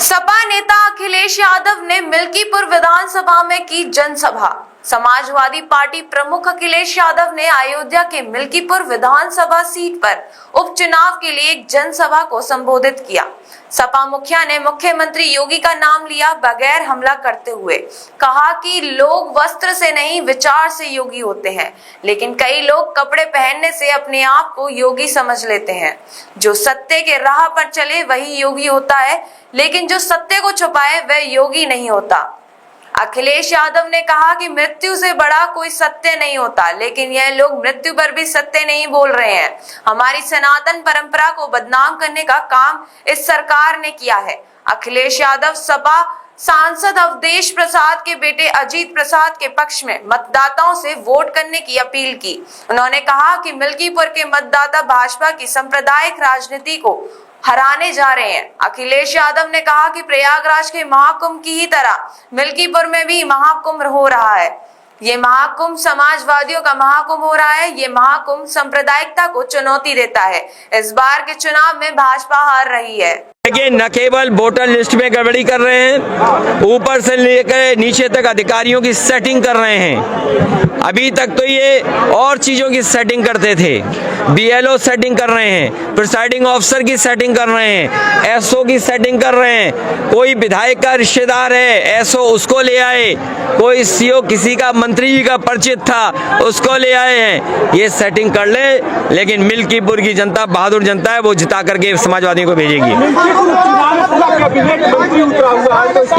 सपा नेता अखिलेश यादव ने मिल्कीपुर विधानसभा में की जनसभा। समाजवादी पार्टी प्रमुख अखिलेश यादव ने अयोध्या के मिल्कीपुर विधानसभा सीट पर उपचुनाव के लिए एक जनसभा को संबोधित किया। सपा मुखिया ने मुख्यमंत्री योगी का नाम लिया, बगैर हमला करते हुए कहा कि लोग वस्त्र से नहीं विचार से योगी होते हैं, लेकिन कई लोग कपड़े पहनने से अपने आप को योगी समझ लेते हैं। जो सत्य के राह पर चले वही योगी होता है, लेकिन जो सत्य को छुपाए वह योगी नहीं होता। अखिलेश यादव ने कहा कि मृत्यु से बड़ा कोई सत्य नहीं होता, लेकिन यह लोग मृत्यु पर भी सत्य नहीं बोल रहे हैं। हमारी सनातन परंपरा को बदनाम करने का काम इस सरकार ने किया है। अखिलेश यादव सपा सांसद अवधेश प्रसाद के बेटे अजीत प्रसाद के पक्ष में मतदाताओं से वोट करने की अपील की। उन्होंने कहा कि मिल्कीपुर के मतदाता भाजपा की सांप्रदायिक राजनीति को हराने जा रहे हैं। अखिलेश यादव ने कहा कि प्रयागराज के महाकुंभ की ही तरह मिल्कीपुर में भी महाकुंभ हो रहा है। ये महाकुंभ समाजवादियों का महाकुंभ हो रहा है। ये महाकुंभ सांप्रदायिकता को चुनौती देता है। इस बार के चुनाव में भाजपा हार रही है। लेकिन न केवल वोटर लिस्ट में गड़बड़ी कर रहे हैं, ऊपर से लेकर नीचे तक अधिकारियों की सेटिंग कर रहे हैं। अभी तक तो ये और चीजों की सेटिंग करते थे, बीएलओ सेटिंग कर रहे हैं, प्रिसाइडिंग ऑफिसर की सेटिंग कर रहे हैं, एसओ की सेटिंग कर रहे हैं। कोई विधायक का रिश्तेदार है, एसओ उसको ले आए, कोई सीओ किसी का मंत्री जी का परिचित था उसको ले आए हैं। ये सेटिंग कर ले, लेकिन मिल्कीपुर की जनता बहादुर जनता है, वो जिता करके समाजवादियों को भेजेगी।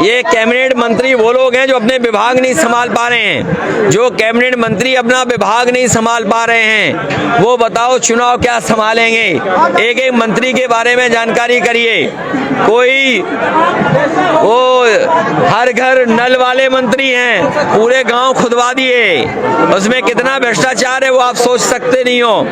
ये कैबिनेट मंत्री वो लोग हैं जो अपने विभाग नहीं संभाल पा रहे हैं। जो कैबिनेट मंत्री अपना विभाग नहीं संभाल पा रहे हैं, वो बताओ चुनाव क्या संभालेंगे। एक एक मंत्री के बारे में जानकारी करिए। कोई वो हर घर नल वाले मंत्री हैं, पूरे गांव खुदवा दिए, उसमें कितना भ्रष्टाचार है वो आप सोच सकते नहीं हो।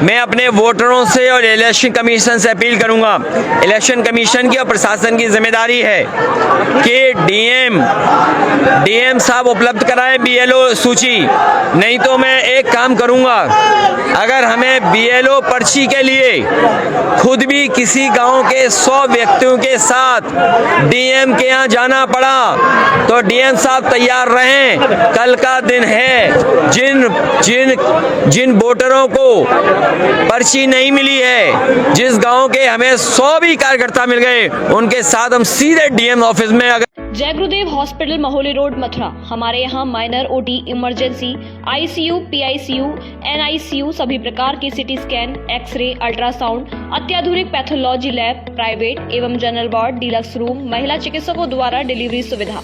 मैं अपने वोटरों से और इलेक्शन कमीशन से अपील करूंगा। इलेक्शन कमीशन की और प्रशासन की जिम्मेदारी है कि डीएम साहब उपलब्ध कराएं बीएलओ सूची। नहीं तो मैं एक काम करूंगा, अगर हमें बीएलओ पर्ची के लिए खुद भी किसी गांव के 100 व्यक्तियों के साथ डीएम के यहाँ जाना पड़ा तो डीएम साहब तैयार रहें। कल का दिन है, जिन वोटरों को पर्ची नहीं मिली है, जिस गांव के हमें 100 भी कार्यकर्ता मिल गए, उनके साथ हम सीधे डीएम ऑफिस में जय गुरुदेव हॉस्पिटल महोली रोड मथुरा। हमारे यहाँ minor OT, emergency, ICU, PICU, NICU, सभी प्रकार की सिटी स्कैन, एक्सरे, अल्ट्रासाउंड, अत्याधुनिक पैथोलॉजी लैब, प्राइवेट एवं जनरल वार्ड, डिलक्स रूम, महिला चिकित्सकों द्वारा डिलीवरी सुविधा,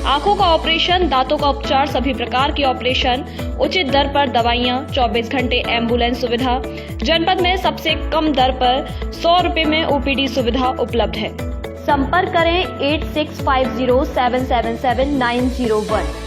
आंखों का ऑपरेशन, दांतों का उपचार, सभी प्रकार के ऑपरेशन, उचित दर पर दवाइयाँ, 24 घंटे एम्बुलेंस सुविधा। जनपद में सबसे कम दर पर 100 रुपए में ओपीडी सुविधा उपलब्ध है। संपर्क करें 8650777901।